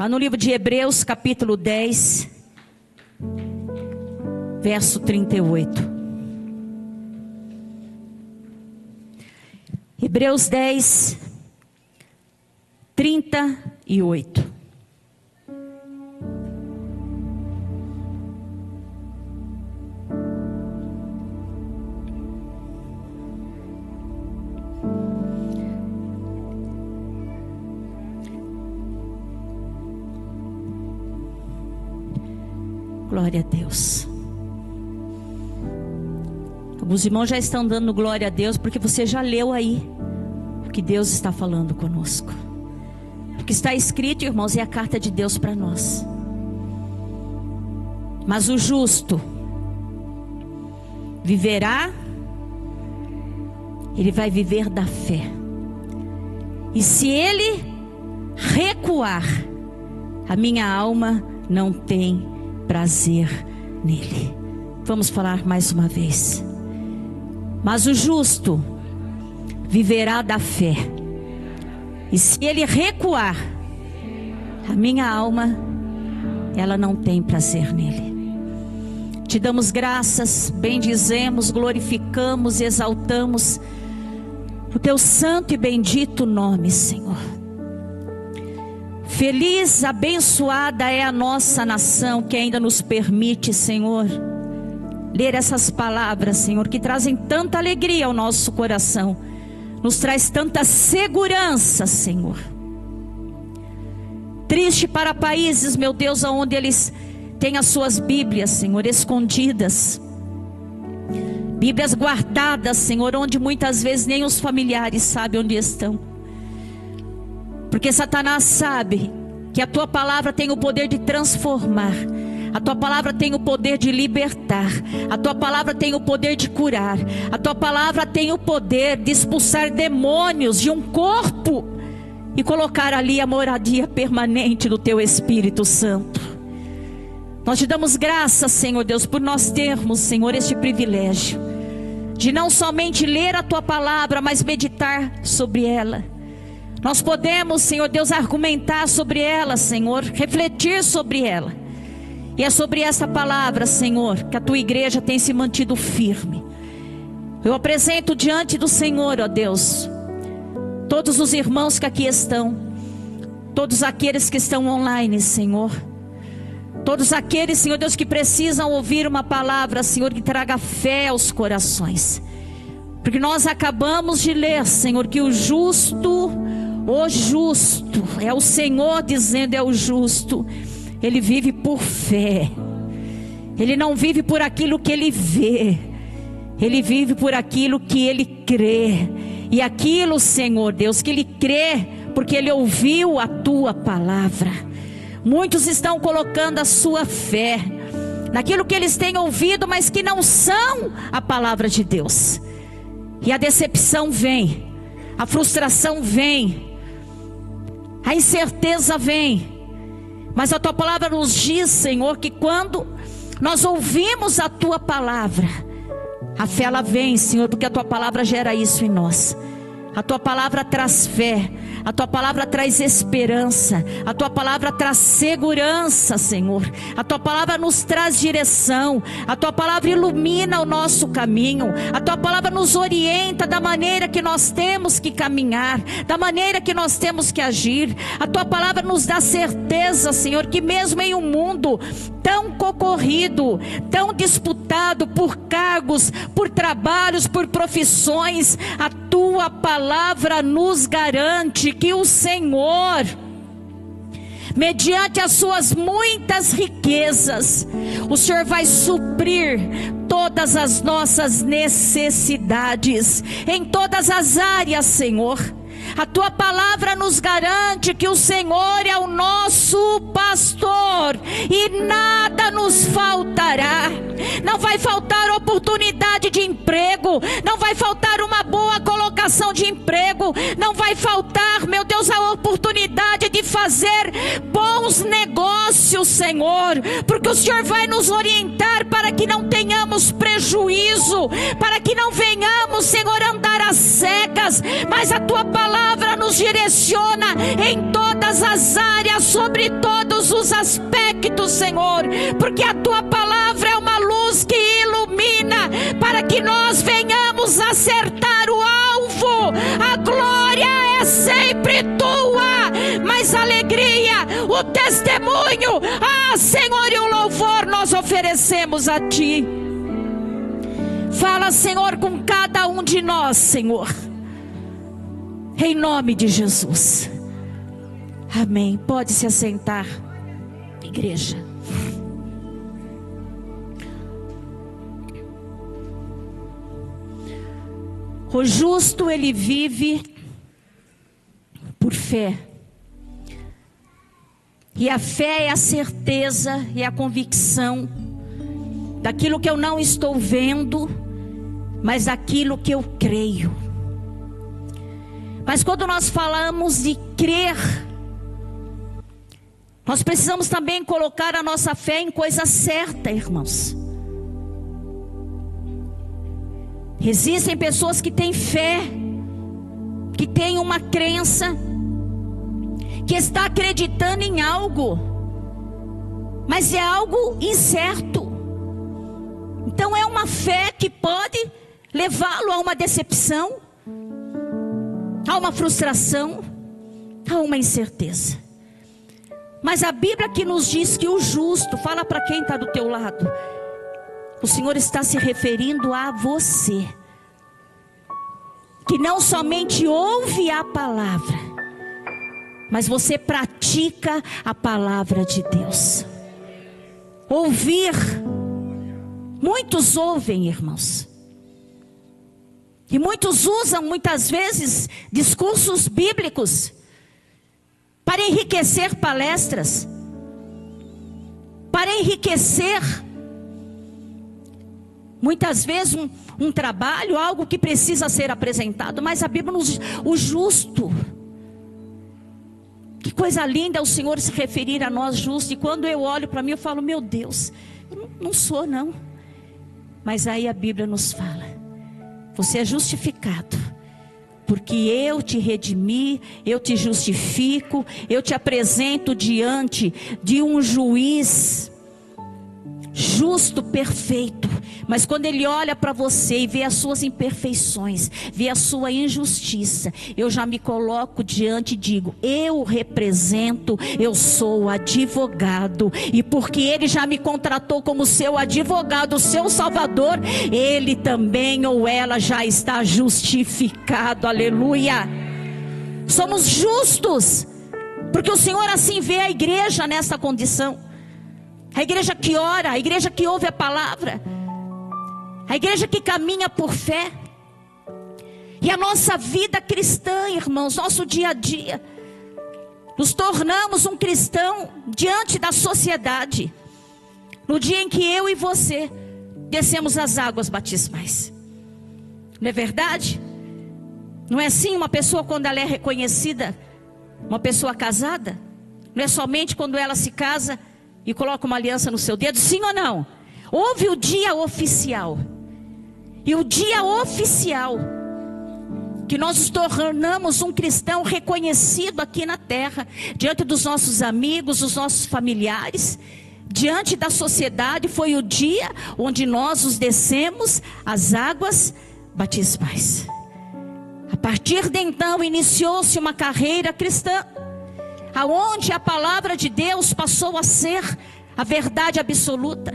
Lá no livro de Hebreus, capítulo 10, verso 38. Hebreus 10, 38. Glória a Deus. Alguns irmãos já estão dando glória a Deus porque você já leu aí o que Deus está falando conosco. O que está escrito, irmãos, é a carta de Deus para nós. Mas o justo viverá, ele vai viver da fé. E se ele recuar, a minha alma não tem prazer nele. Vamos falar mais uma vez. Mas o justo viverá da fé. E se ele recuar, a minha alma, ela não tem prazer nele. Te damos graças, bendizemos, glorificamos, exaltamos o teu santo e bendito nome, Senhor. Feliz, abençoada é a nossa nação que ainda nos permite, Senhor, ler essas palavras, Senhor, que trazem tanta alegria ao nosso coração, nos traz tanta segurança, Senhor. Triste para países, meu Deus, onde eles têm as suas Bíblias, Senhor, escondidas, Bíblias guardadas, Senhor, onde muitas vezes nem os familiares sabem onde estão. Porque Satanás sabe que a tua palavra tem o poder de transformar, a tua palavra tem o poder de libertar, a tua palavra tem o poder de curar, a tua palavra tem o poder de expulsar demônios de um corpo e colocar ali a moradia permanente do teu Espírito Santo. Nós te damos graças, Senhor Deus, por nós termos, Senhor, este privilégio de não somente ler a tua palavra, mas meditar sobre ela. Nós podemos, Senhor Deus, argumentar sobre ela, Senhor, refletir sobre ela. E é sobre essa palavra, Senhor, que a tua igreja tem se mantido firme. Eu apresento diante do Senhor, ó Deus, todos os irmãos que aqui estão, todos aqueles que estão online, Senhor, todos aqueles, Senhor Deus, que precisam ouvir uma palavra, Senhor, que traga fé aos corações. Porque nós acabamos de ler, Senhor, que o justo, é o Senhor dizendo, é o justo, ele vive por fé. Ele não vive por aquilo que ele vê, ele vive por aquilo que ele crê. E aquilo, Senhor Deus, que ele crê, porque ele ouviu a tua palavra. Muitos estão colocando a sua fé naquilo que eles têm ouvido, mas que não são a palavra de Deus. E a decepção vem, a frustração vem, a incerteza vem. Mas a tua palavra nos diz, Senhor, que quando nós ouvimos a tua palavra, a fé ela vem, Senhor, porque a tua palavra gera isso em nós. A tua palavra traz fé, a tua palavra traz esperança, a tua palavra traz segurança, Senhor. A tua palavra nos traz direção, a tua palavra ilumina o nosso caminho, a tua palavra nos orienta da maneira que nós temos que caminhar, da maneira que nós temos que agir. A tua palavra nos dá certeza, Senhor, que mesmo em um mundo tão concorrido, tão disputado por cargos, por trabalhos, por profissões, a tua palavra nos garante que o Senhor, mediante as suas muitas riquezas, o Senhor vai suprir todas as nossas necessidades, em todas as áreas, Senhor. A tua palavra nos garante que o Senhor é o nosso pastor e nada nos faltará. Não vai faltar oportunidade de emprego, não vai faltar uma boa colocação de emprego, não vai faltar, meu Deus, a oportunidade de fazer bons negócios, Senhor, porque o Senhor vai nos orientar para que não tenhamos prejuízo, para que não venhamos, Senhor, andar às cegas, áreas, mas a tua palavra nos direciona em todas as áreas, sobre todos os aspectos, Senhor, porque a tua palavra é uma luz que ilumina, para que nós venhamos acertar o alvo. A glória é sempre tua, mas a alegria, o testemunho, Senhor, e o louvor nós oferecemos a ti. Fala, Senhor, com cada um de nós, Senhor, em nome de Jesus. Amém. Pode se assentar, igreja. O justo, ele vive por fé. E a fé é a certeza e a convicção daquilo que eu não estou vendo, mas daquilo que eu creio. Mas quando nós falamos de crer, nós precisamos também colocar a nossa fé em coisa certa, irmãos. Existem pessoas que têm fé, que têm uma crença, que está acreditando em algo, mas é algo incerto. Então é uma fé que pode levá-lo a uma decepção, a uma frustração, a uma incerteza. Mas a Bíblia que nos diz que o justo, fala para quem está do teu lado, o Senhor está se referindo a você, que não somente ouve a palavra, mas você pratica a palavra de Deus. Ouvir, muitos ouvem, irmãos, e muitos usam muitas vezes discursos bíblicos para enriquecer palestras, para enriquecer muitas vezes um trabalho, algo que precisa ser apresentado. Mas a Bíblia nos diz, o justo, que coisa linda é o Senhor se referir a nós justos. E quando eu olho para mim, eu falo, meu Deus, eu não sou não. Mas aí a Bíblia nos fala, você é justificado, porque eu te redimi, eu te justifico, eu te apresento diante de um juiz justo, perfeito. Mas quando ele olha para você e vê as suas imperfeições, vê a sua injustiça, eu já me coloco diante e digo, eu represento, eu sou advogado, e porque ele já me contratou como seu advogado, seu salvador, ele também ou ela já está justificado. Aleluia. Somos justos, porque o Senhor assim vê a igreja nessa condição. A igreja que ora, a igreja que ouve a palavra, a igreja que caminha por fé. E a nossa vida cristã, irmãos, nosso dia a dia, nos tornamos um cristão diante da sociedade no dia em que eu e você descemos as águas batismais. Não é verdade? Não é assim uma pessoa quando ela é reconhecida, uma pessoa casada? Não é somente quando ela se casa e coloca uma aliança no seu dedo, sim ou não? Houve o dia oficial. E o dia oficial que nós nos tornamos um cristão reconhecido aqui na terra, diante dos nossos amigos, dos nossos familiares, diante da sociedade, foi o dia onde nós nos descemos as águas batismais. A partir de então iniciou-se uma carreira cristã, aonde a palavra de Deus passou a ser a verdade absoluta,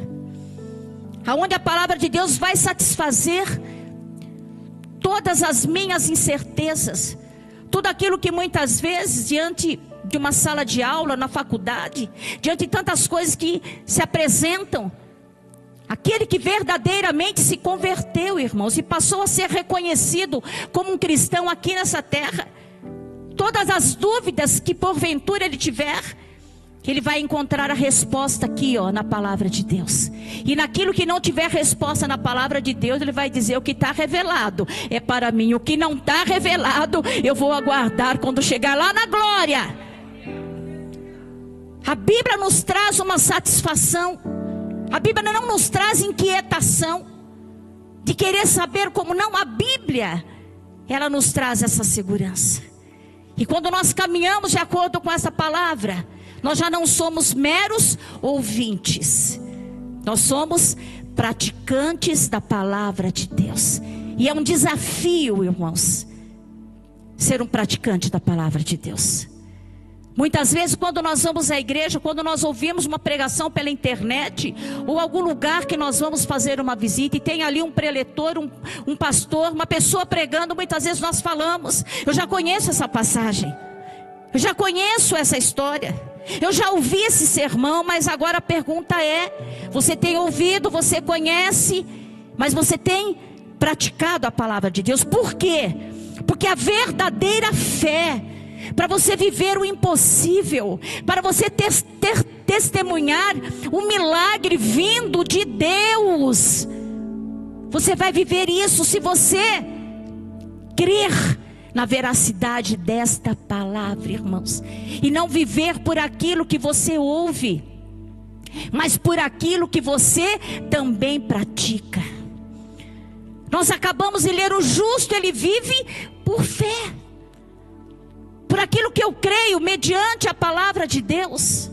aonde a palavra de Deus vai satisfazer todas as minhas incertezas, tudo aquilo que muitas vezes diante de uma sala de aula, na faculdade, diante de tantas coisas que se apresentam, aquele que verdadeiramente se converteu, irmãos, e passou a ser reconhecido como um cristão aqui nessa terra, todas as dúvidas que porventura ele tiver, ele vai encontrar a resposta aqui, na palavra de Deus. E naquilo que não tiver resposta na palavra de Deus, ele vai dizer, o que está revelado é para mim, o que não está revelado eu vou aguardar quando chegar lá na glória. A Bíblia nos traz uma satisfação, a Bíblia não nos traz inquietação de querer saber como. Não, a Bíblia, ela nos traz essa segurança. E quando nós caminhamos de acordo com essa palavra, nós já não somos meros ouvintes, nós somos praticantes da palavra de Deus. E é um desafio, irmãos, ser um praticante da palavra de Deus. Muitas vezes quando nós vamos à igreja, quando nós ouvimos uma pregação pela internet, ou algum lugar que nós vamos fazer uma visita, e tem ali um preletor, um pastor, uma pessoa pregando, muitas vezes nós falamos: eu já conheço essa passagem, eu já conheço essa história, eu já ouvi esse sermão. Mas agora a pergunta é: você tem ouvido, você conhece, mas você tem praticado a palavra de Deus? Por quê? Porque a verdadeira fé, para você viver o impossível, para você testemunhar um milagre vindo de Deus, você vai viver isso se você crer na veracidade desta palavra, irmãos, e não viver por aquilo que você ouve, mas por aquilo que você também pratica. Nós acabamos de ler: o justo ele vive por fé, por aquilo que eu creio, mediante a palavra de Deus,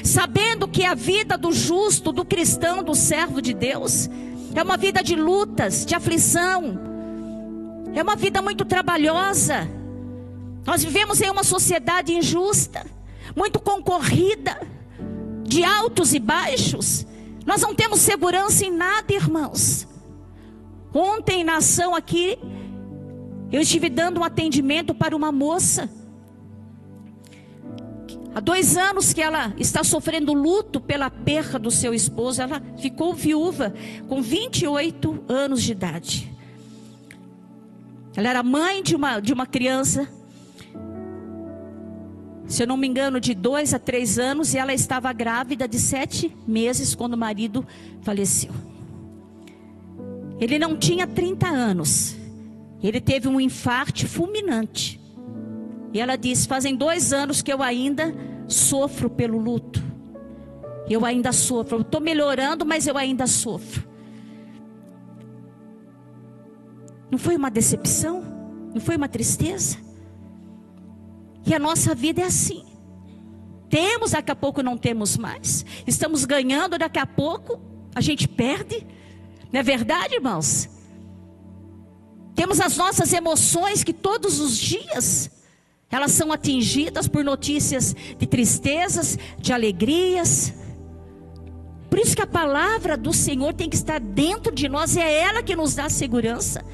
sabendo que a vida do justo, do cristão, do servo de Deus, é uma vida de lutas, de aflição, é uma vida muito trabalhosa. Nós vivemos em uma sociedade injusta, muito concorrida, de altos e baixos. Nós não temos segurança em nada, irmãos. Ontem na ação aqui, eu estive dando um atendimento para uma moça. Há 2 anos que ela está sofrendo luto pela perda do seu esposo. Ela ficou viúva com 28 anos de idade. Ela era mãe de uma criança, se eu não me engano, de 2 a 3 anos. E ela estava grávida de 7 meses quando o marido faleceu. Ele não tinha 30 anos. Ele teve um infarto fulminante. E ela disse: fazem 2 anos que eu ainda sofro pelo luto. Eu ainda sofro. Eu estou melhorando, mas eu ainda sofro. Não foi uma decepção? Não foi uma tristeza? E a nossa vida é assim. Temos, daqui a pouco não temos mais. Estamos ganhando, daqui a pouco a gente perde. Não é verdade, irmãos? Temos as nossas emoções que todos os dias elas são atingidas por notícias de tristezas, de alegrias. Por isso que a palavra do Senhor tem que estar dentro de nós. E é ela que nos dá segurança.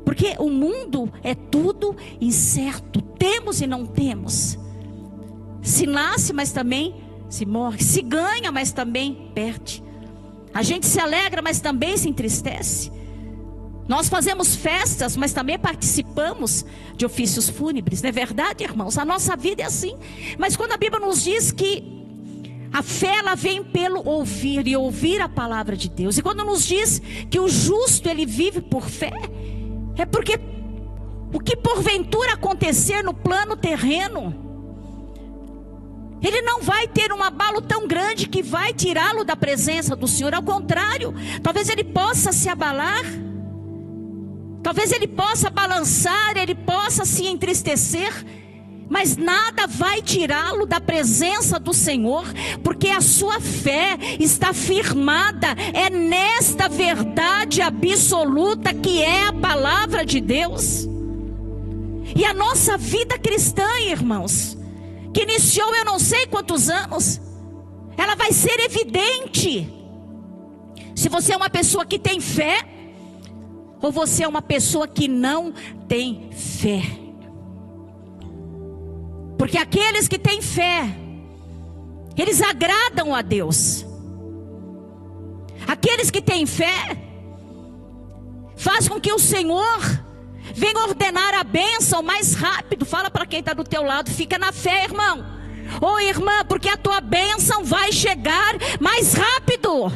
Porque o mundo é tudo incerto. Temos e não temos. Se nasce, mas também se morre. Se ganha, mas também perde. A gente se alegra, mas também se entristece. Nós fazemos festas, mas também participamos de ofícios fúnebres. Não é verdade, irmãos? A nossa vida é assim. Mas quando a Bíblia nos diz que a fé ela vem pelo ouvir, e ouvir a palavra de Deus. E quando nos diz que o justo ele vive por fé, é porque o que porventura acontecer no plano terreno, ele não vai ter um abalo tão grande que vai tirá-lo da presença do Senhor. Ao contrário, talvez ele possa se abalar, talvez ele possa balançar, ele possa se entristecer, mas nada vai tirá-lo da presença do Senhor, porque a sua fé está firmada, é nesta verdade absoluta que é a palavra de Deus. E a nossa vida cristã, irmãos, que iniciou eu não sei quantos anos, ela vai ser evidente se você é uma pessoa que tem fé, ou você é uma pessoa que não tem fé. Porque aqueles que têm fé, eles agradam a Deus. Aqueles que têm fé, faz com que o Senhor venha ordenar a bênção mais rápido. Fala para quem está do teu lado: fica na fé, irmão. Ou irmã, porque a tua bênção vai chegar mais rápido.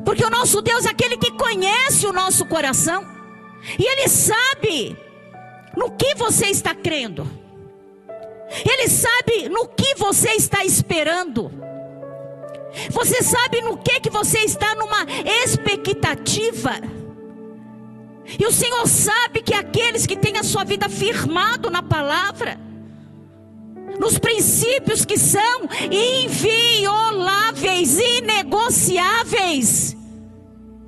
Porque o nosso Deus é aquele que conhece o nosso coração. E Ele sabe no que você está crendo. Ele sabe no que você está esperando. Você sabe no que você está numa expectativa. E o Senhor sabe que aqueles que têm a sua vida firmado na palavra, nos princípios que são invioláveis, inegociáveis,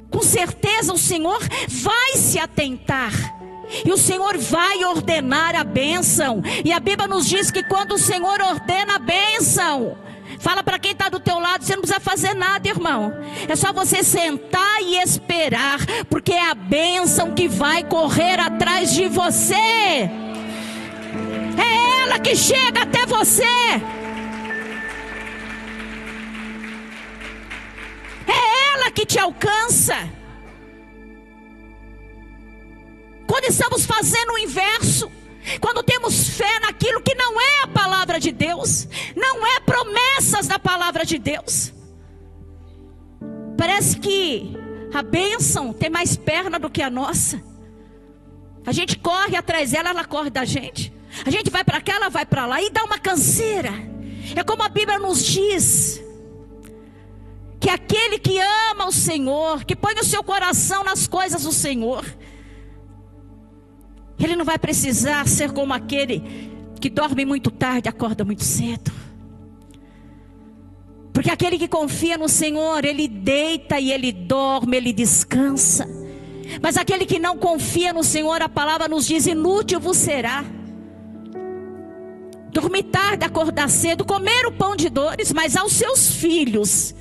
com certeza o Senhor vai se atentar. E o Senhor vai ordenar a bênção. E a Bíblia nos diz que quando o Senhor ordena a bênção, fala para quem está do teu lado, você não precisa fazer nada, irmão. É só você sentar e esperar, porque é a bênção que vai correr atrás de você. É ela que chega até você. É ela que te alcança. Quando estamos fazendo o inverso, quando temos fé naquilo que não é a palavra de Deus, não é promessas da palavra de Deus, parece que a bênção tem mais perna do que a nossa. A gente corre atrás dela, ela corre da gente. A gente vai para cá, ela vai para lá, e dá uma canseira. É como a Bíblia nos diz, que aquele que ama o Senhor, que põe o seu coração nas coisas do Senhor, ele não vai precisar ser como aquele que dorme muito tarde e acorda muito cedo. Porque aquele que confia no Senhor, ele deita e ele dorme, ele descansa. Mas aquele que não confia no Senhor, a palavra nos diz: inútil vos será dormir tarde, acordar cedo, comer o pão de dores. Mas aos seus filhos,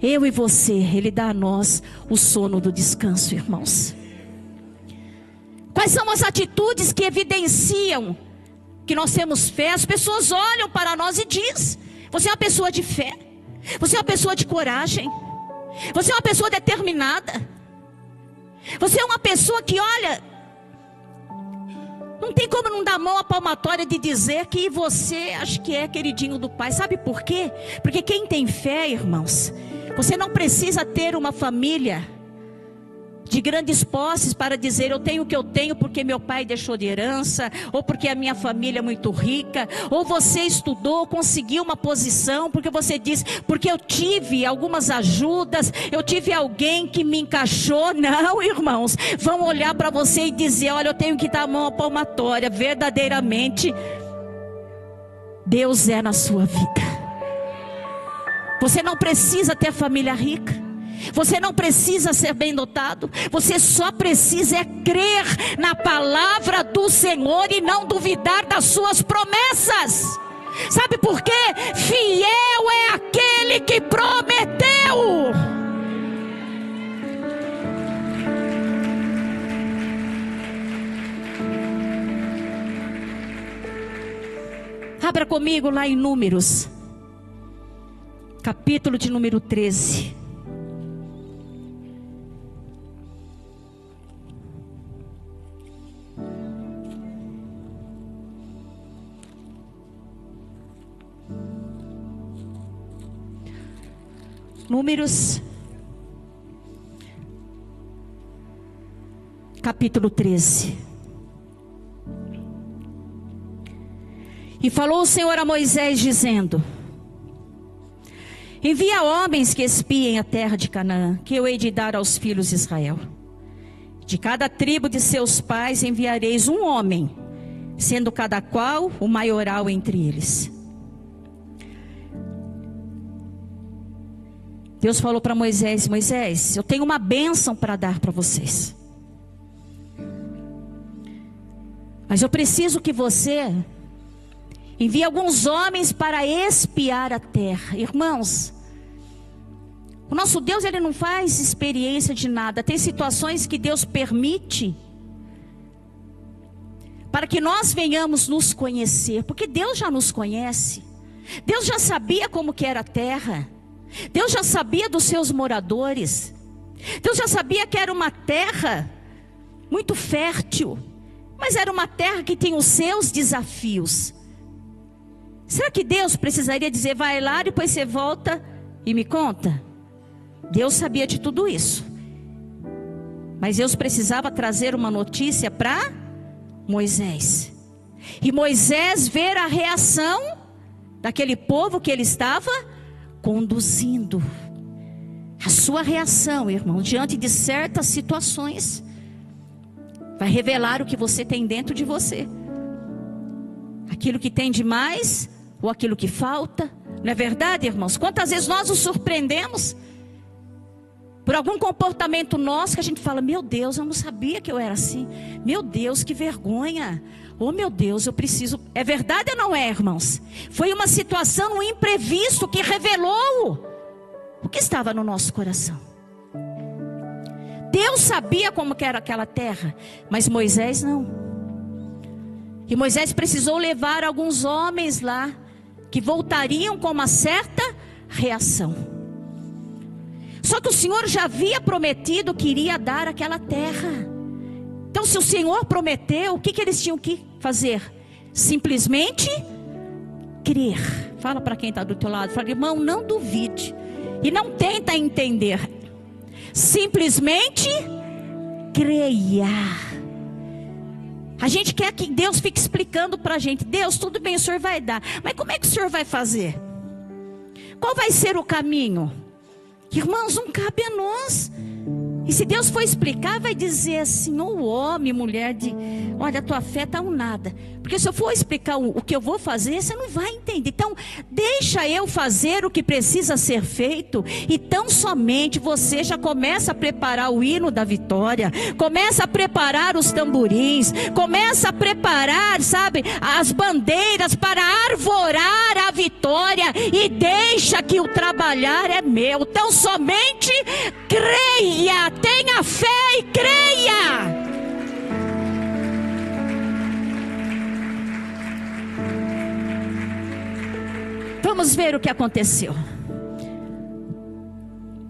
eu e você, Ele dá a nós o sono do descanso, irmãos. Quais são as atitudes que evidenciam que nós temos fé? As pessoas olham para nós e dizem: você é uma pessoa de fé, você é uma pessoa de coragem, você é uma pessoa determinada, você é uma pessoa que, olha, não tem como não dar mão à palmatória de dizer que você acha que é queridinho do Pai. Sabe por quê? Porque quem tem fé, irmãos, você não precisa ter uma família de grandes posses para dizer: eu tenho o que eu tenho porque meu pai deixou de herança, ou porque a minha família é muito rica, ou você estudou, conseguiu uma posição, porque você diz: porque eu tive algumas ajudas, eu tive alguém que me encaixou. Não, irmãos, vão olhar para você e dizer: olha, eu tenho que dar a mão à palmatória. Verdadeiramente, Deus é na sua vida. Você não precisa ter família rica, você não precisa ser bem dotado, você só precisa é crer na palavra do Senhor e não duvidar das suas promessas. Sabe por quê? Fiel é aquele que prometeu. Abra comigo lá em Números, capítulo de número 13. Números, capítulo 13. E falou o Senhor a Moisés, dizendo: envia homens que espiem a terra de Canaã, que eu hei de dar aos filhos de Israel. De cada tribo de seus pais enviareis um homem, sendo cada qual o maioral entre eles. Deus falou para Moisés: Moisés, eu tenho uma bênção para dar para vocês, mas eu preciso que você envie alguns homens para espiar a terra. Irmãos, o nosso Deus, Ele não faz experiência de nada. Tem situações que Deus permite para que nós venhamos nos conhecer, porque Deus já nos conhece. Deus já sabia como que era a terra, Deus já sabia dos seus moradores, Deus já sabia que era uma terra muito fértil, mas era uma terra que tinha os seus desafios. Será que Deus precisaria dizer: vai lá, depois você volta e me conta? Deus sabia de tudo isso, mas Deus precisava trazer uma notícia para Moisés, e Moisés ver a reação daquele povo que ele estava conduzindo. A sua reação, irmão, diante de certas situações. vai revelar o que você tem dentro de você. Aquilo que tem de mais, ou aquilo que falta. Não é verdade, irmãos? Quantas vezes nós nos surpreendemos por algum comportamento nosso que a gente fala: meu Deus, eu não sabia que eu era assim. Meu Deus, que vergonha. Oh meu Deus, eu preciso. É verdade ou não é, irmãos? Foi uma situação, um imprevisto que revelou o que estava no nosso coração. Deus sabia como que era aquela terra, mas Moisés não. E Moisés precisou levar alguns homens lá, que voltariam com uma certa reação. Só que o Senhor já havia prometido que iria dar aquela terra. Então, se o Senhor prometeu, o que eles tinham que fazer? Simplesmente crer. Fala para quem está do teu lado, fala: irmão, não duvide e não tenta entender. Simplesmente creia. A gente quer que Deus fique explicando para a gente: Deus, tudo bem, o Senhor vai dar, mas como é que o Senhor vai fazer? Qual vai ser o caminho? Irmãos, não cabe a nós. E se Deus for explicar, vai dizer assim: ô homem, mulher olha, a tua fé está um nada. Porque se eu for explicar o que eu vou fazer, você não vai entender. Então, deixa eu fazer o que precisa ser feito. E tão somente você já começa a preparar o hino da vitória. Começa a preparar os tamborins. Começa a preparar, sabe, as bandeiras para arvorar a vitória. E deixa que o trabalhar é meu. Tão somente creia. Tenha fé e creia. Vamos ver o que aconteceu.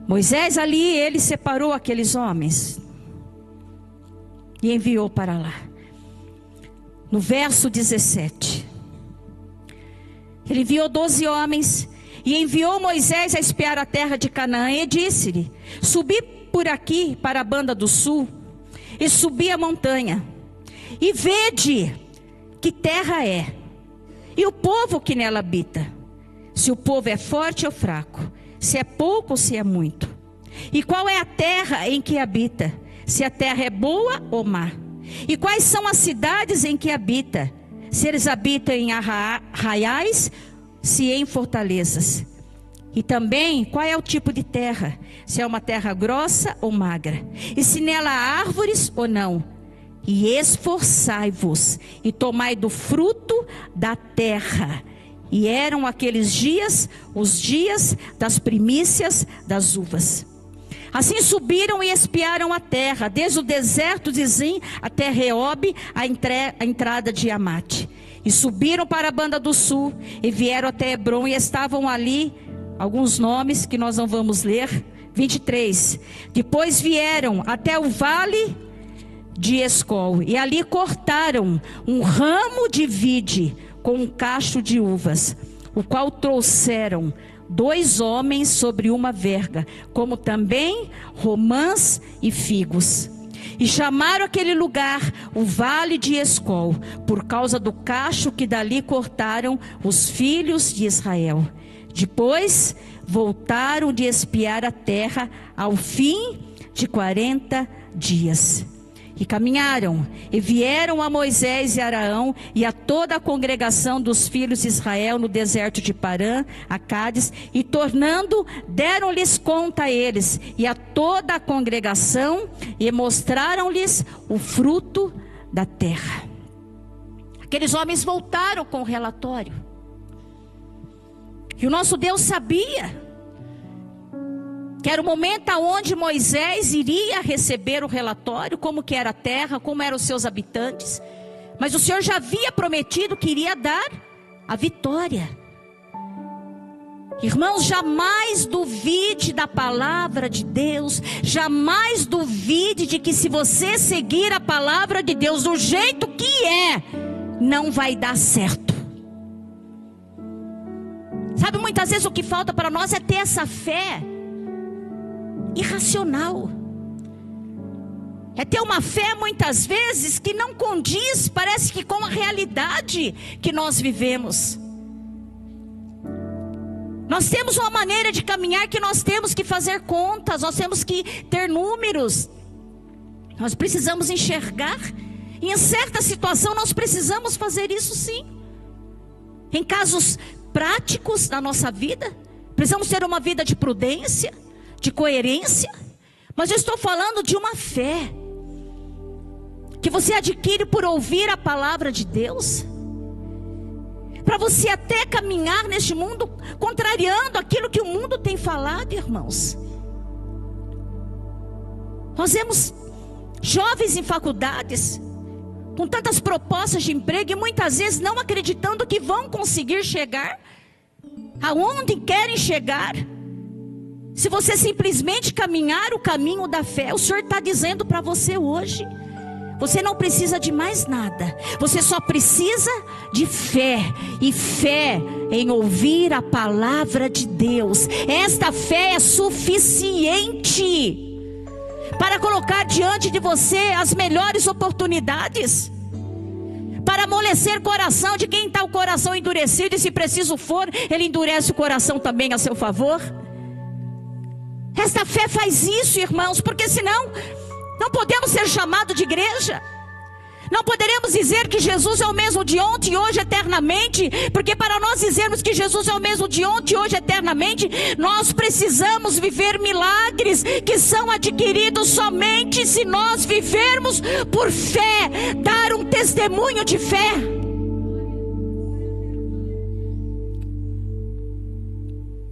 Moisés ali, ele separou aqueles homens e enviou para lá. No verso 17, ele enviou 12 homens e enviou Moisés a espiar a terra de Canaã e disse-lhe: subi por aqui para a banda do sul e subi a montanha e vede que terra é e o povo que nela habita, se o povo é forte ou fraco, se é pouco ou se é muito, e qual é a terra em que habita, se a terra é boa ou má, e quais são as cidades em que habita, se eles habitam em arraiais, se em fortalezas. E também qual é o tipo de terra, se é uma terra grossa ou magra, e se nela há árvores ou não. E esforçai-vos e tomai do fruto da terra. E eram aqueles dias os dias das primícias das uvas. Assim subiram e espiaram a terra, desde o deserto de Zim até Reobe, a entrada de Amate. E subiram para a banda do sul e vieram até Hebron e estavam ali. Alguns nomes que nós não vamos ler. 23. Depois vieram até o vale de Escol. E ali cortaram um ramo de vide com um cacho de uvas, o qual trouxeram 2 homens sobre uma verga, como também romãs e figos. E chamaram aquele lugar o vale de Escol, por causa do cacho que dali cortaram os filhos de Israel. Depois voltaram de espiar a terra ao fim de 40 dias. E caminharam e vieram a Moisés e Arão e a toda a congregação dos filhos de Israel no deserto de Parã, a Cádiz, e tornando, deram-lhes conta a eles e a toda a congregação e mostraram-lhes o fruto da terra. Aqueles homens voltaram com o relatório. E o nosso Deus sabia que era o momento onde Moisés iria receber o relatório, como que era a terra, como eram os seus habitantes. Mas o Senhor já havia prometido que iria dar a vitória. Irmãos, jamais duvide da palavra de Deus. Jamais duvide de que se você seguir a palavra de Deus do jeito que é, não vai dar certo. Sabe, muitas vezes o que falta para nós é ter essa fé irracional. É ter uma fé muitas vezes que não condiz, parece que com a realidade que nós vivemos. Nós temos uma maneira de caminhar que nós temos que fazer contas, nós temos que ter números. Nós precisamos enxergar. E em certa situação nós precisamos fazer isso sim. Em casos práticos da nossa vida, precisamos ter uma vida de prudência, de coerência. Mas eu estou falando de uma fé que você adquire por ouvir a palavra de Deus, para você até caminhar neste mundo contrariando aquilo que o mundo tem falado, irmãos. Nós vemos jovens em faculdades com tantas propostas de emprego e muitas vezes não acreditando que vão conseguir chegar aonde querem chegar. Se você simplesmente caminhar o caminho da fé, o Senhor está dizendo para você hoje: você não precisa de mais nada, você só precisa de fé, e fé em ouvir a palavra de Deus. Esta fé é suficiente para colocar diante de você as melhores oportunidades, para amolecer o coração de quem está o coração endurecido, e se preciso for, Ele endurece o coração também a seu favor. Esta fé faz isso, irmãos, porque senão não podemos ser chamados de igreja. Não poderemos dizer que Jesus é o mesmo de ontem e hoje eternamente, porque para nós dizermos que Jesus é o mesmo de ontem e hoje eternamente, nós precisamos viver milagres que são adquiridos somente se nós vivermos por fé, dar um testemunho de fé.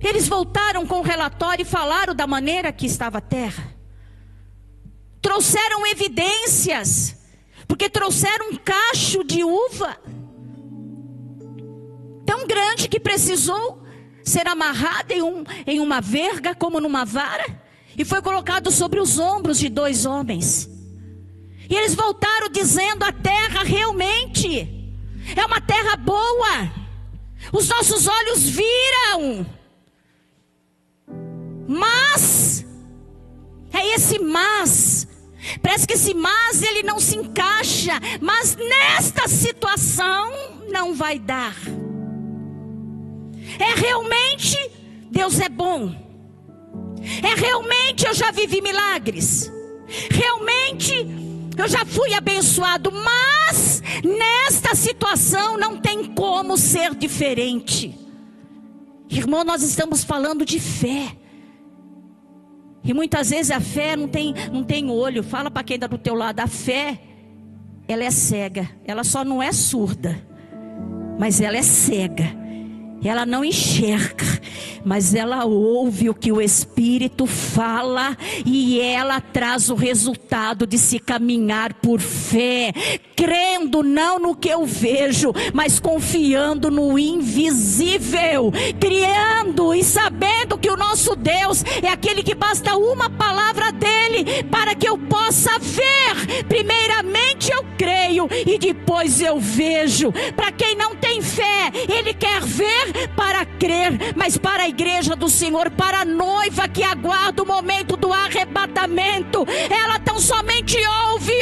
Eles voltaram com o relatório e falaram da maneira que estava a terra. Trouxeram evidências, porque trouxeram um cacho de uva tão grande que precisou ser amarrado em uma verga, como numa vara, e foi colocado sobre os ombros de 2 homens. E eles voltaram dizendo: a terra realmente é uma terra boa, os nossos olhos viram, mas é esse mas. Parece que esse mas ele não se encaixa. Mas nesta situação não vai dar. É realmente Deus é bom. É realmente eu já vivi milagres. Realmente eu já fui abençoado. Mas nesta situação não tem como ser diferente. Irmão, nós estamos falando de fé. E muitas vezes a fé não tem olho. Fala para quem está do teu lado: a fé, ela é cega. Ela só não é surda, mas ela é cega. Ela não enxerga, mas ela ouve o que o Espírito fala, e ela traz o resultado de se caminhar por fé, crendo não no que eu vejo, mas confiando no invisível, criando e sabendo que o nosso Deus é aquele que basta uma palavra dele para que eu possa ver. Primeiramente eu creio e depois eu vejo. Para quem não tem fé, ele quer ver para crer, mas para a igreja do Senhor, para a noiva que aguarda o momento do arrebatamento, ela tão somente ouve,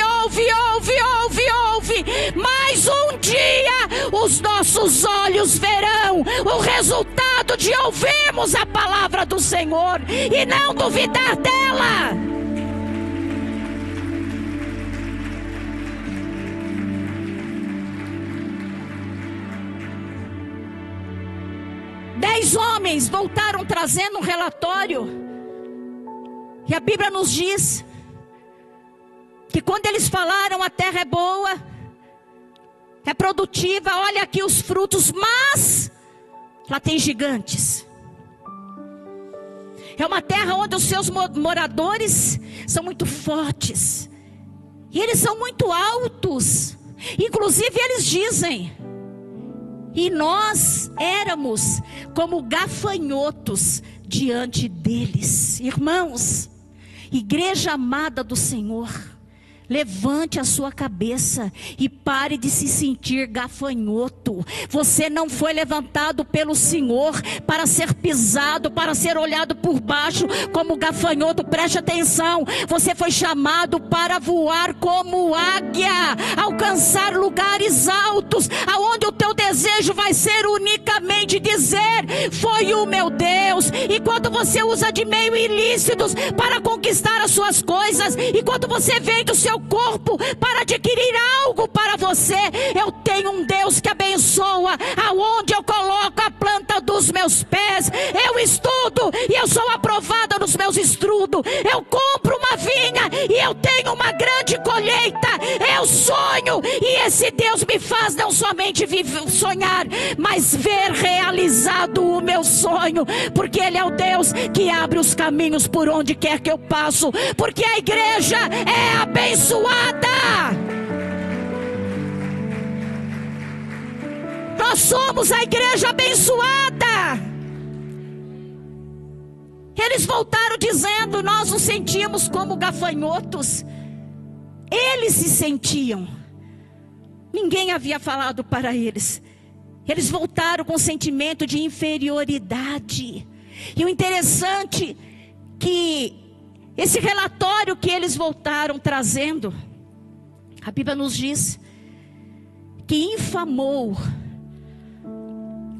mas um dia os nossos olhos verão o resultado de ouvirmos a palavra do Senhor e não duvidar dela. Dez homens voltaram trazendo um relatório, e a Bíblia nos diz que quando eles falaram: a terra é boa, é produtiva, olha aqui os frutos, mas lá tem gigantes. É uma terra onde os seus moradores são muito fortes, e eles são muito altos. Inclusive eles dizem: e nós éramos como gafanhotos diante deles. Irmãos, igreja amada do Senhor, levante a sua cabeça e pare de se sentir gafanhoto. Você não foi levantado pelo Senhor para ser pisado, para ser olhado por baixo como gafanhoto. Preste atenção, você foi chamado para voar como águia, alcançar lugares altos, aonde o teu desejo vai ser unicamente ousadamente dizer: foi o meu Deus. E quando você usa de meio ilícitos para conquistar as suas coisas, e quando você vende o seu corpo para adquirir algo para você, eu tenho um Deus que abençoa aonde eu coloco a planta dos meus pés. Eu estudo e eu sou aprovada nos meus estudos. Eu compro uma vinha e eu tenho uma grande colheita. Eu sonho e esse Deus me faz não somente sonhar, mas ver realizado o meu sonho, porque Ele é o Deus que abre os caminhos por onde quer que eu passo, porque a igreja é abençoada. Nós somos a igreja abençoada. Eles voltaram dizendo: nós nos sentimos como gafanhotos. Eles se sentiam. Ninguém havia falado para eles. Eles voltaram com um sentimento de inferioridade. E o interessante que esse relatório que eles voltaram trazendo, a Bíblia nos diz que infamou,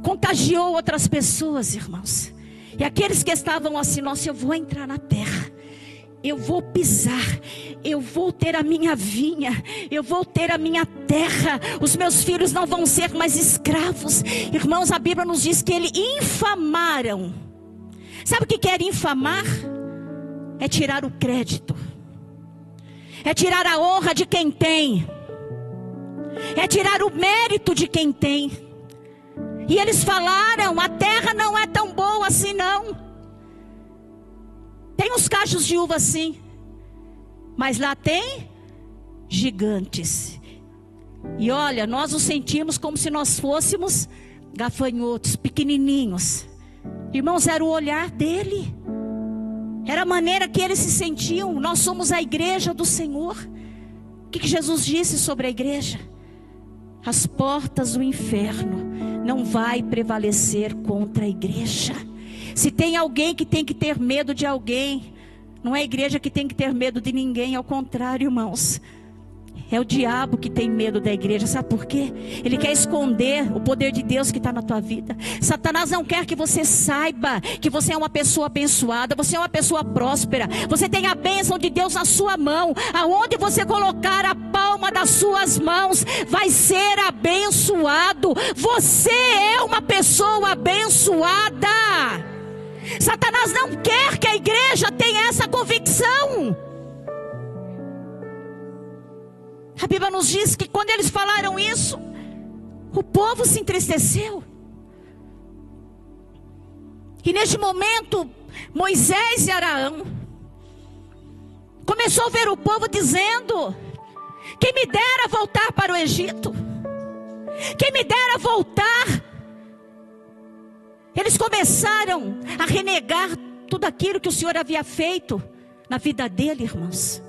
contagiou outras pessoas, irmãos. E aqueles que estavam assim: nossa, eu vou entrar na terra, eu vou pisar, eu vou ter a minha vinha, eu vou ter a minha terra, os meus filhos não vão ser mais escravos. Irmãos, a Bíblia nos diz que eles infamaram. Sabe o que era infamar? É tirar o crédito, é tirar a honra de quem tem, é tirar o mérito de quem tem. E eles falaram: a terra não é tão boa assim não. Tem uns cachos de uva sim, mas lá tem gigantes. E olha, nós nos sentimos como se nós fôssemos gafanhotos, pequenininhos. Irmãos, era o olhar dele, era a maneira que eles se sentiam. Nós somos a igreja do Senhor. O que Jesus disse sobre a igreja? As portas do inferno não vai prevalecer contra a igreja. Se tem alguém que tem que ter medo de alguém, não é a igreja que tem que ter medo de ninguém. Ao contrário, irmãos, é o diabo que tem medo da igreja. Sabe por quê? Ele quer esconder o poder de Deus que está na tua vida. Satanás não quer que você saiba que você é uma pessoa abençoada, você é uma pessoa próspera, você tem a bênção de Deus na sua mão. Aonde você colocar a palma das suas mãos, vai ser abençoado. Você é uma pessoa abençoada. Satanás não quer que a igreja tenha essa convicção. A Bíblia nos diz que quando eles falaram isso, o povo se entristeceu. E neste momento, Moisés e Arão começou a ver o povo dizendo: quem me dera voltar para o Egito, quem me dera voltar. Eles começaram a renegar tudo aquilo que o Senhor havia feito na vida dele, irmãos.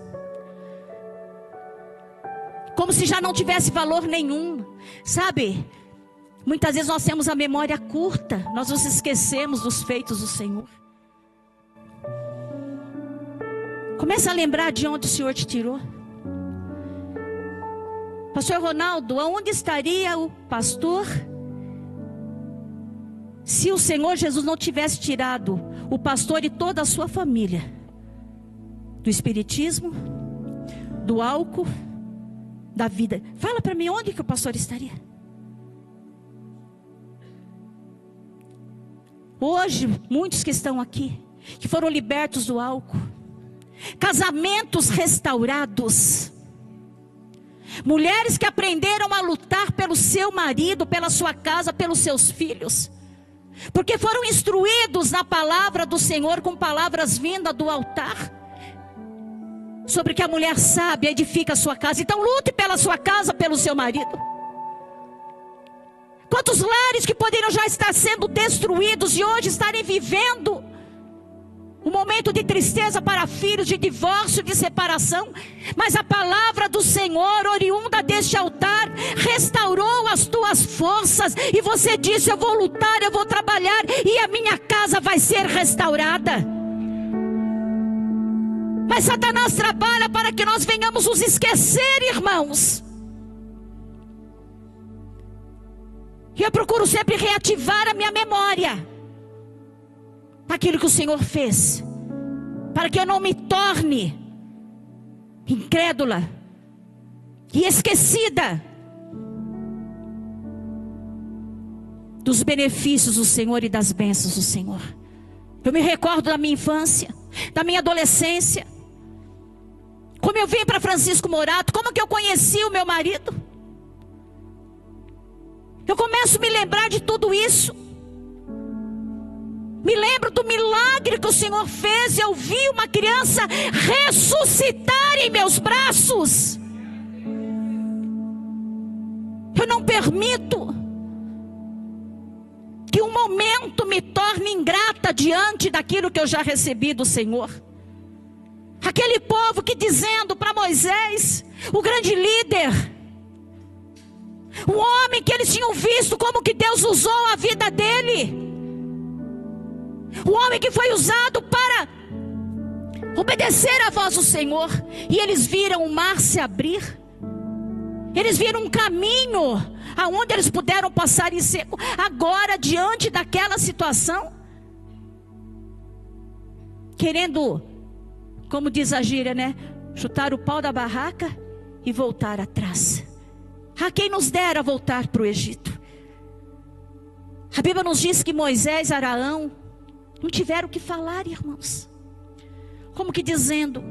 Como se já não tivesse valor nenhum. Sabe, muitas vezes nós temos a memória curta, nós nos esquecemos dos feitos do Senhor. Começa a lembrar de onde o Senhor te tirou. Pastor Ronaldo, aonde estaria o pastor se o Senhor Jesus não tivesse tirado o pastor e toda a sua família do espiritismo, do álcool, da vida? Fala para mim, onde que o pastor estaria? Hoje, muitos que estão aqui, que foram libertos do álcool, casamentos restaurados, mulheres que aprenderam a lutar pelo seu marido, pela sua casa, pelos seus filhos, porque foram instruídos na palavra do Senhor, com palavras vindas do altar, sobre que a mulher sábia edifica a sua casa. Então lute pela sua casa, pelo seu marido. Quantos lares que poderiam já estar sendo destruídos e hoje estarem vivendo um momento de tristeza para filhos, de divórcio, de separação. Mas a palavra do Senhor, oriunda deste altar, restaurou as tuas forças. E você disse: eu vou lutar, eu vou trabalhar, e a minha casa vai ser restaurada. Mas Satanás trabalha para que nós venhamos nos esquecer, irmãos. E eu procuro sempre reativar a minha memória para aquilo que o Senhor fez, para que eu não me torne incrédula e esquecida dos benefícios do Senhor e das bênçãos do Senhor. Eu me recordo da minha infância, da minha adolescência, como eu vim para Francisco Morato, como que eu conheci o meu marido. Eu começo a me lembrar de tudo isso. Me lembro do milagre que o Senhor fez. Eu vi uma criança ressuscitar em meus braços. Eu não permito que um momento me torne ingrata diante daquilo que eu já recebi do Senhor. Aquele povo que dizendo para Moisés, o grande líder, um homem que eles tinham visto como que Deus usou a vida dele, o homem que foi usado para obedecer à voz do Senhor, e eles viram o mar se abrir, eles viram um caminho aonde eles puderam passar em seco. Agora, diante daquela situação, querendo, como diz a gíria, né, chutar o pau da barraca e voltar atrás. A quem nos dera voltar para o Egito. A Bíblia nos diz que Moisés e Arão não tiveram o que falar, irmãos. Como que dizendo,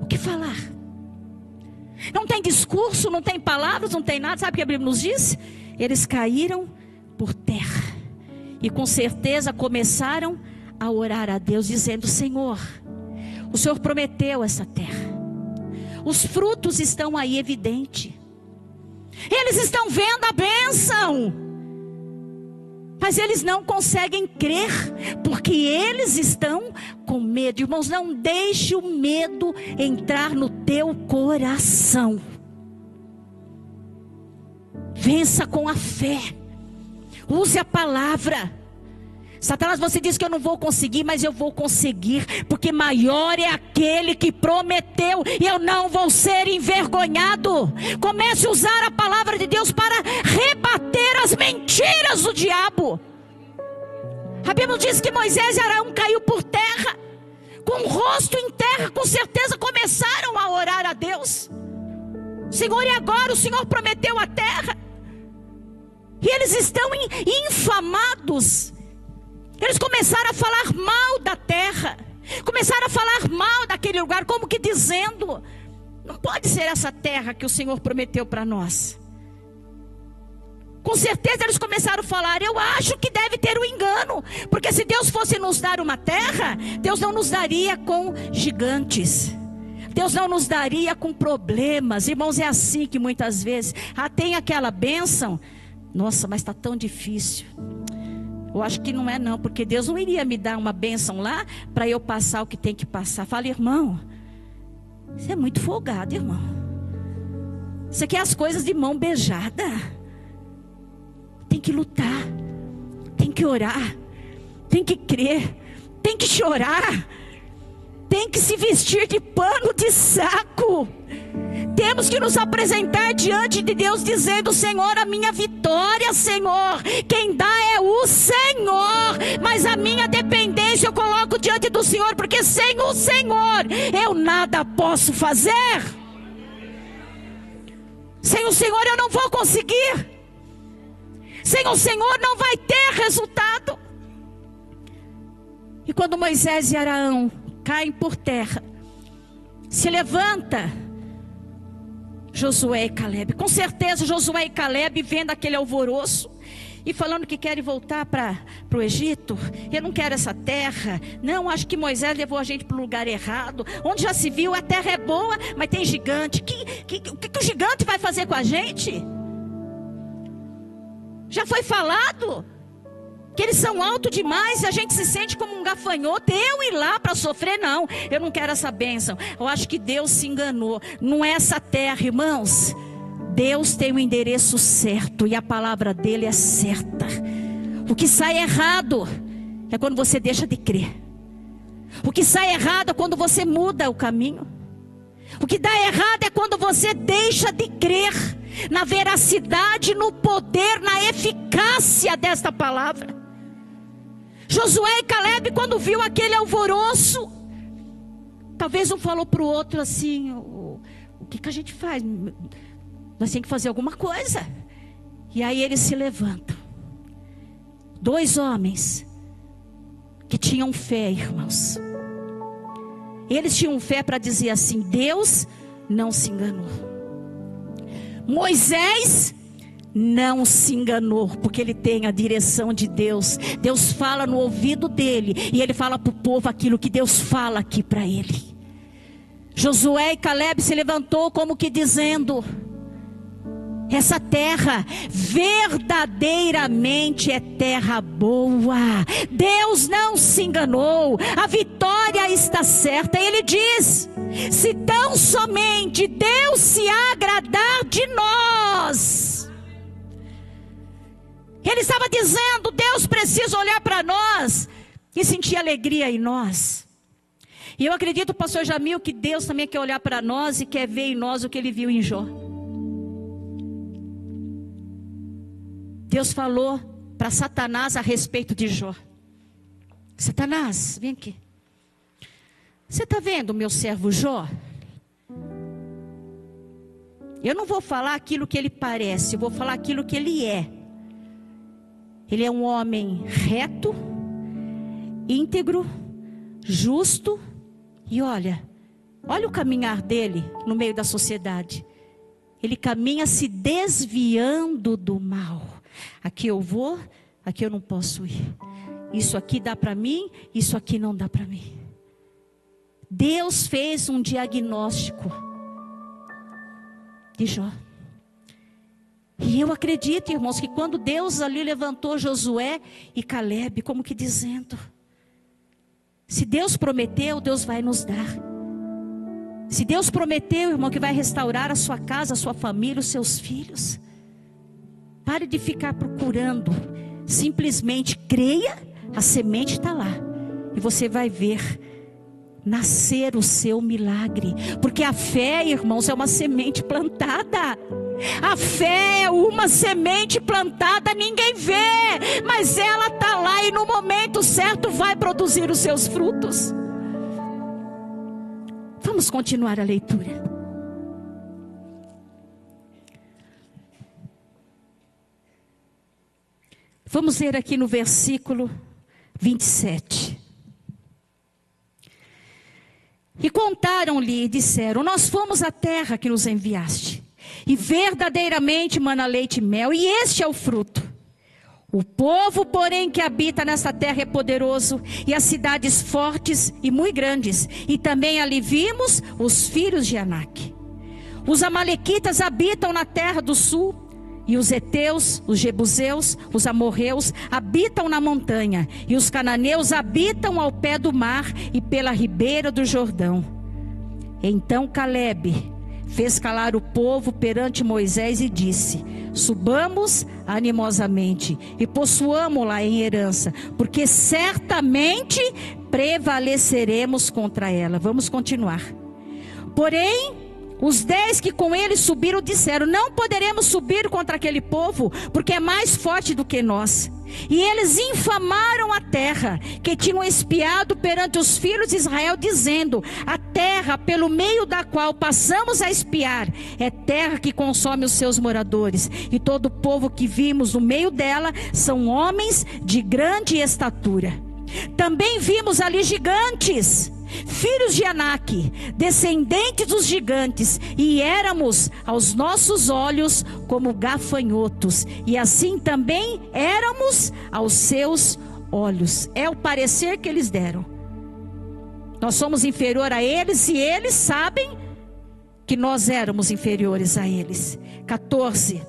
o que falar? Não tem discurso, não tem palavras, não tem nada. Sabe o que a Bíblia nos diz? Eles caíram por terra e com certeza começaram a orar a Deus, dizendo: Senhor, o Senhor prometeu essa terra, os frutos estão aí evidentes, eles estão vendo a bênção, mas eles não conseguem crer, porque eles estão com medo. Irmãos, não deixe o medo entrar no teu coração. Vença com a fé. Use a palavra. Satanás, você diz que eu não vou conseguir, mas eu vou conseguir, porque maior é aquele que prometeu, e eu não vou ser envergonhado. Comece a usar a palavra de Deus para rebater as mentiras do diabo. A Bíblia diz que Moisés e Arão caiu por terra, com o rosto em terra, com certeza começaram a orar a Deus. Senhor, e agora o Senhor prometeu a terra, e eles estão infamados. Eles começaram a falar mal da terra, começaram a falar mal daquele lugar, como que dizendo: não pode ser essa terra que o Senhor prometeu para nós. Com certeza eles começaram a falar: eu acho que deve ter um engano, porque se Deus fosse nos dar uma terra, Deus não nos daria com gigantes, Deus não nos daria com problemas. Irmãos, é assim que muitas vezes tem aquela bênção. Nossa, mas está tão difícil. Eu acho que não é não, porque Deus não iria me dar uma bênção lá para eu passar o que tem que passar. Fala, irmão, você é muito folgado, irmão. Você quer as coisas de mão beijada. Tem que lutar, tem que orar, tem que crer, tem que chorar, tem que se vestir de pano de saco. Temos que nos apresentar diante de Deus dizendo: Senhor, a minha vitória, Senhor, quem dá é o Senhor, mas a minha dependência eu coloco diante do Senhor, porque sem o Senhor eu nada posso fazer. Sem o Senhor eu não vou conseguir, sem o Senhor não vai ter resultado. E quando Moisés e Arão caem por terra, se levanta Josué e Caleb. Com certeza Josué e Caleb vendo aquele alvoroço e falando que querem voltar para o Egito. Eu não quero essa terra. Não, acho que Moisés levou a gente para o lugar errado. Onde já se viu, a terra é boa, mas tem gigante. O que o gigante vai fazer com a gente? Já foi falado que eles são altos demais e a gente se sente como um gafanhoto. Eu ir lá para sofrer? Não, eu não quero essa bênção. Eu acho que Deus se enganou. Não é essa terra, irmãos. Deus tem o endereço certo e a palavra dele é certa. O que sai errado é quando você deixa de crer. O que sai errado é quando você muda o caminho. O que dá errado é quando você deixa de crer. na veracidade, no poder, na eficácia desta palavra. Josué e Caleb, quando viu aquele alvoroço, talvez um falou para o outro assim: o que a gente faz? Nós temos que fazer alguma coisa. E aí eles se levantam. 2 homens que tinham fé, irmãos. Eles tinham fé para dizer assim: Deus não se enganou. Moisés não se enganou, porque ele tem a direção de Deus. Deus fala no ouvido dele, e ele fala para o povo aquilo que Deus fala aqui para ele. Josué e Caleb se levantou como que dizendo: essa terra verdadeiramente é terra boa. Deus não se enganou, a vitória está certa. Ele diz: se tão somente Deus se agradar de nós. Ele estava dizendo: Deus precisa olhar para nós e sentir alegria em nós. E eu acredito, pastor Jamil, que Deus também quer olhar para nós e quer ver em nós o que ele viu em Jó. Deus falou para Satanás a respeito de Jó: Satanás, vem aqui. Você está vendo o meu servo Jó? Eu não vou falar aquilo que ele parece, eu vou falar aquilo que ele é. Ele é um homem reto, íntegro, justo. E olha o caminhar dele no meio da sociedade. Ele caminha se desviando do mal. Aqui eu vou, aqui eu não posso ir. Isso aqui dá para mim, isso aqui não dá para mim. Deus fez um diagnóstico de Jó. E eu acredito, irmãos, que quando Deus ali levantou Josué e Caleb, como que dizendo: se Deus prometeu, Deus vai nos dar. Se Deus prometeu, irmão, que vai restaurar a sua casa, a sua família, os seus filhos, pare de ficar procurando. Simplesmente creia, a semente está lá. E você vai ver nascer o seu milagre. Porque a fé, irmãos, é uma semente plantada. A fé é uma semente plantada, ninguém vê, mas ela está lá e no momento certo vai produzir os seus frutos. Vamos continuar a leitura. Vamos ler aqui no versículo 27. E contaram-lhe e disseram: nós fomos à terra que nos enviaste, e verdadeiramente mana leite e mel, e este é o fruto. O povo, porém, que habita nesta terra é poderoso, e as cidades fortes e muito grandes, e também ali vimos os filhos de Anak. Os amalequitas habitam na terra do sul, e os heteus, os jebuseus, os amorreus habitam na montanha, e os cananeus habitam ao pé do mar e pela ribeira do Jordão. Então Caleb fez calar o povo perante Moisés e disse: subamos animosamente e possuamo-la em herança, porque certamente prevaleceremos contra ela. Vamos continuar. Porém, os 10 que com ele subiram disseram: não poderemos subir contra aquele povo, porque é mais forte do que nós. E eles infamaram a terra que tinham espiado perante os filhos de Israel, dizendo: a terra pelo meio da qual passamos a espiar é terra que consome os seus moradores, e todo o povo que vimos no meio dela são homens de grande estatura. Também vimos ali gigantes, filhos de Anak, descendentes dos gigantes, e éramos aos nossos olhos como gafanhotos, e assim também éramos aos seus olhos. É o parecer que eles deram. Nós somos inferior a eles, e eles sabem que nós éramos inferiores a eles. 14.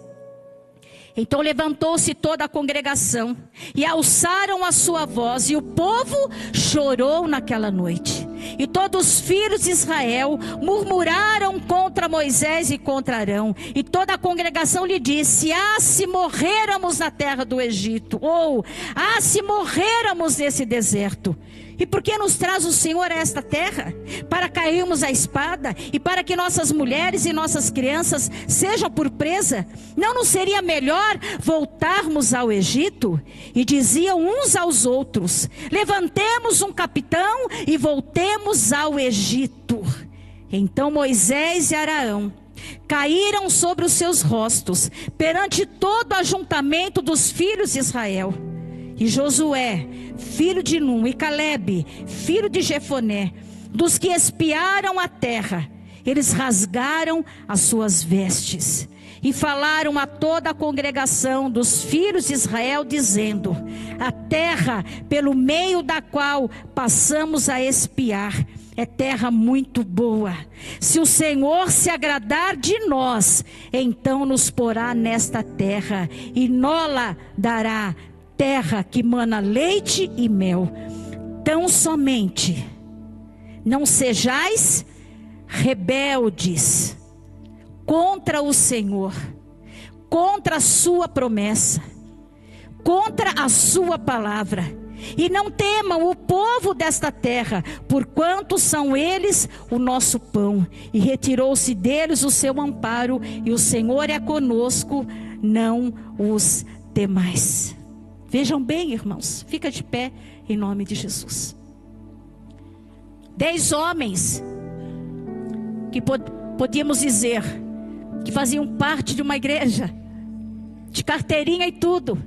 Então levantou-se toda a congregação e alçaram a sua voz, e o povo chorou naquela noite. E todos os filhos de Israel murmuraram contra Moisés e contra Arão. E toda a congregação lhe disse: ah, se morréramos na terra do Egito, ou ah, se morréramos nesse deserto. E por que nos traz o Senhor a esta terra? Para cairmos à espada e para que nossas mulheres e nossas crianças sejam por presa? Não nos seria melhor voltarmos ao Egito? E diziam uns aos outros: levantemos um capitão e voltemos ao Egito. Então Moisés e Arão caíram sobre os seus rostos perante todo o ajuntamento dos filhos de Israel. E Josué, filho de Num, e Calebe, filho de Jefoné, dos que espiaram a terra, eles rasgaram as suas vestes e falaram a toda a congregação dos filhos de Israel, dizendo: a terra pelo meio da qual passamos a espiar é terra muito boa. Se o Senhor se agradar de nós, então nos porá nesta terra e nola dará terra que mana leite e mel. Tão somente não sejais rebeldes contra o Senhor, contra a sua promessa, contra a sua palavra, e não temam o povo desta terra, porquanto são eles o nosso pão. E retirou-se deles o seu amparo, e o Senhor é conosco, não os temais. Vejam bem, irmãos, fica de pé em nome de Jesus. 10 homens que podíamos dizer que faziam parte de uma igreja, de carteirinha e tudo,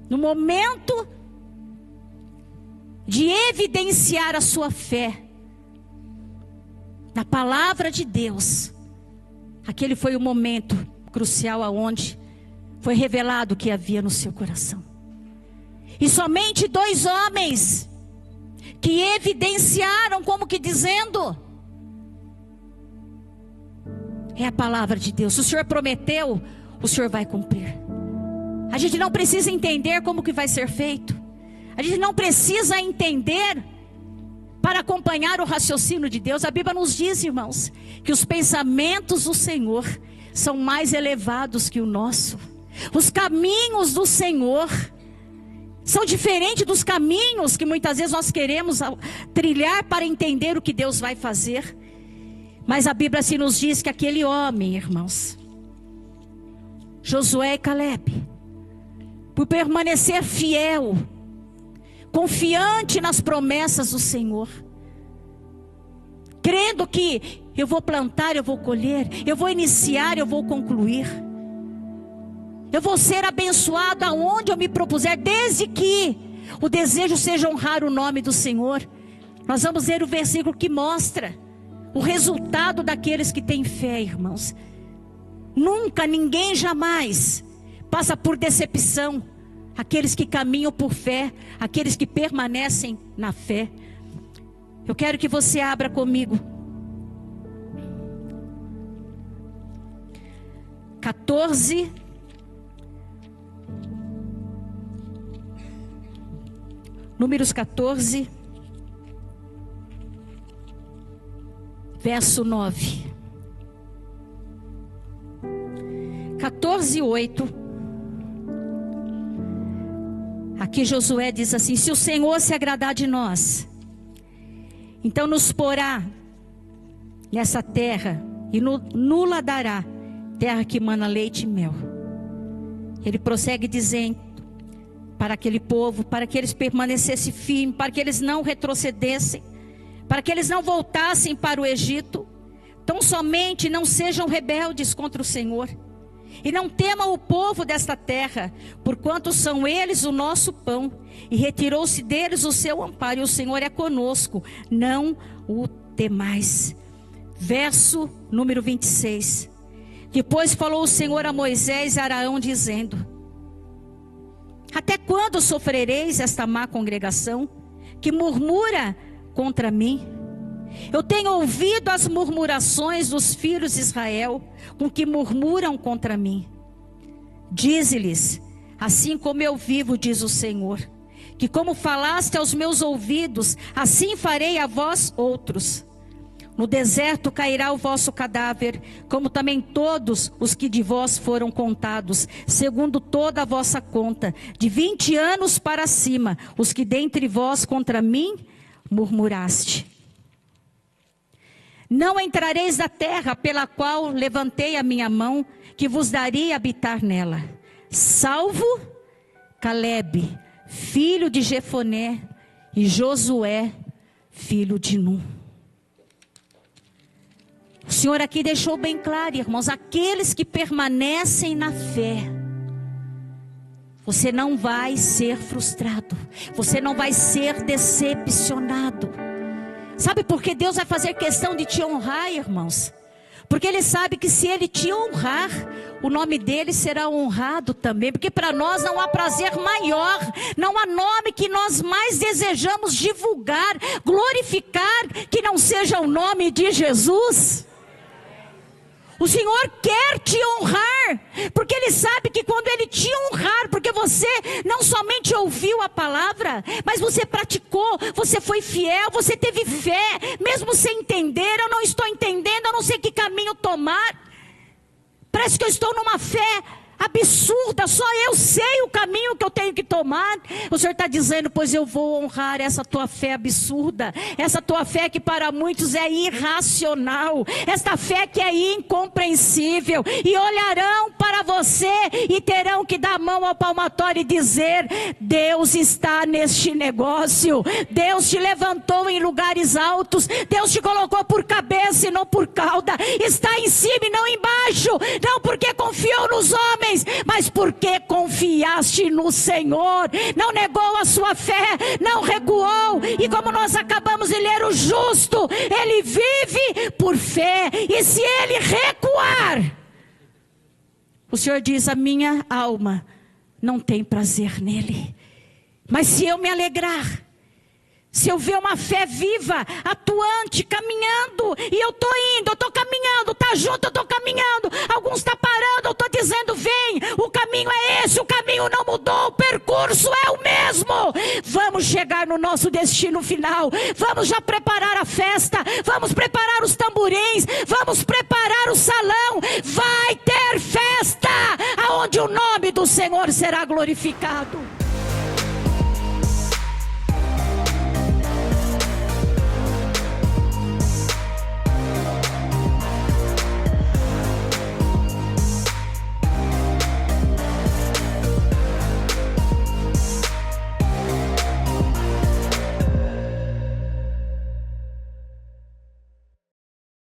no momento de evidenciar a sua fé na palavra de Deus, aquele foi o momento crucial aonde foi revelado o que havia no seu coração. E somente 2 homens que evidenciaram, como que dizendo: é a palavra de Deus, o Senhor prometeu, o Senhor vai cumprir. A gente não precisa entender como que vai ser feito, a gente não precisa entender para acompanhar o raciocínio de Deus. A Bíblia nos diz, irmãos, que os pensamentos do Senhor são mais elevados que o nosso. Os caminhos do Senhor são diferentes dos caminhos que muitas vezes nós queremos trilhar para entender o que Deus vai fazer. Mas a Bíblia assim nos diz que aquele homem, irmãos, Josué e Calebe, por permanecer fiel, confiante nas promessas do Senhor, crendo que eu vou plantar, eu vou colher, eu vou iniciar, eu vou concluir, eu vou ser abençoado aonde eu me propuser, desde que o desejo seja honrar o nome do Senhor. Nós vamos ver o versículo que mostra o resultado daqueles que têm fé, irmãos. Nunca, ninguém, jamais passa por decepção. Aqueles que caminham por fé, aqueles que permanecem na fé. Eu quero que você abra comigo 14, Números 14, verso 9. 14:8. Aqui Josué diz assim: se o Senhor se agradar de nós, então nos porá nessa terra e nula dará terra que mana leite e mel. Ele prossegue dizendo para aquele povo, para que eles permanecessem firmes, para que eles não retrocedessem, para que eles não voltassem para o Egito. Tão somente não sejam rebeldes contra o Senhor, e não temam o povo desta terra, porquanto são eles o nosso pão. E retirou-se deles o seu amparo, e o Senhor é conosco, não o temais. Verso número 26. Depois falou o Senhor a Moisés e a Arão, dizendo: até quando sofrereis esta má congregação, que murmura contra mim? Eu tenho ouvido as murmurações dos filhos de Israel, com que murmuram contra mim. Dize-lhes: assim como eu vivo, diz o Senhor, que como falaste aos meus ouvidos, assim farei a vós outros. No deserto cairá o vosso cadáver, como também todos os que de vós foram contados, segundo toda a vossa conta, de 20 anos para cima, os que dentre vós contra mim murmuraste. Não entrareis na terra pela qual levantei a minha mão, que vos daria habitar nela, salvo Calebe, filho de Jefoné, e Josué, filho de Num. O Senhor aqui deixou bem claro, irmãos, aqueles que permanecem na fé, você não vai ser frustrado, você não vai ser decepcionado. Sabe por que Deus vai fazer questão de te honrar, irmãos? Porque Ele sabe que se Ele te honrar, o nome dEle será honrado também. Porque para nós não há prazer maior, não há nome que nós mais desejamos divulgar, glorificar, que não seja o nome de Jesus. O Senhor quer te honrar, porque Ele sabe que quando Ele te honrar, porque você não somente ouviu a palavra, mas você praticou, você foi fiel, você teve fé, mesmo sem entender. Eu não estou entendendo, eu não sei que caminho tomar, parece que eu estou numa fé absurda, só eu sei o caminho que eu tenho que tomar. O Senhor está dizendo: pois eu vou honrar essa tua fé absurda, essa tua fé que para muitos é irracional, esta fé que é incompreensível, e olharão para você e terão que dar a mão ao palmatório e dizer: Deus está neste negócio, Deus te levantou em lugares altos, Deus te colocou por cabeça e não por cauda, está em cima e não embaixo, não porque confiou nos homens, mas porque confiaste no Senhor, não negou a sua fé, não recuou. E como nós acabamos de ler, o justo, ele vive por fé, e se ele recuar, o Senhor diz: a minha alma não tem prazer nele. Mas se eu me alegrar, se eu ver uma fé viva, atuante, caminhando, e eu estou indo, eu estou caminhando, está junto, eu estou caminhando, alguns estão parando, eu estou dizendo: vem, o caminho é esse, o caminho não mudou, o percurso é o mesmo, vamos chegar no nosso destino final, vamos já preparar a festa, vamos preparar os tamborins, vamos preparar o salão, vai ter festa, aonde o nome do Senhor será glorificado.